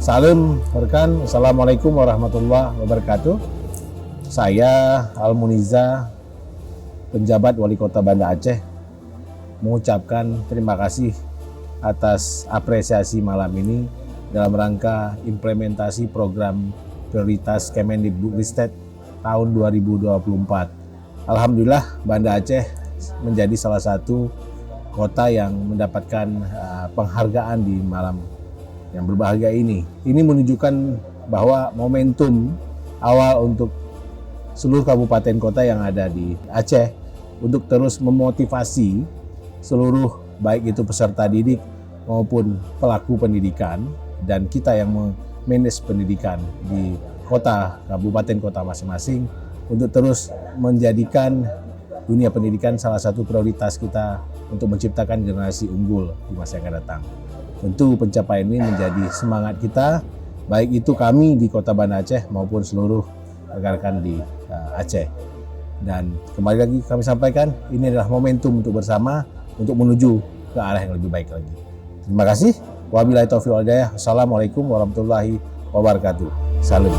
Salam rekan, Assalamualaikum warahmatullahi wabarakatuh. Saya Almuniza, penjabat Wali Kota Banda Aceh, mengucapkan terima kasih atas apresiasi malam ini dalam rangka implementasi program prioritas Kemendikbudristek tahun 2024. Alhamdulillah Banda Aceh menjadi salah satu kota yang mendapatkan penghargaan di malam yang berbahagia ini. Ini menunjukkan bahwa momentum awal untuk seluruh kabupaten kota yang ada di Aceh untuk terus memotivasi seluruh baik itu peserta didik maupun pelaku pendidikan dan kita yang memanage pendidikan di kota, kabupaten kota masing-masing untuk terus menjadikan dunia pendidikan salah satu prioritas kita untuk menciptakan generasi unggul di masa yang akan datang. Tentu pencapaian ini menjadi semangat kita, baik itu kami di Kota Banda Aceh maupun seluruh rekan-rekan di Aceh. Dan kembali lagi kami sampaikan, ini adalah momentum untuk bersama untuk menuju ke arah yang lebih baik lagi. Terima kasih. Wabillahi taufiq wal hidayah. Assalamualaikum warahmatullahi wabarakatuh. Salam.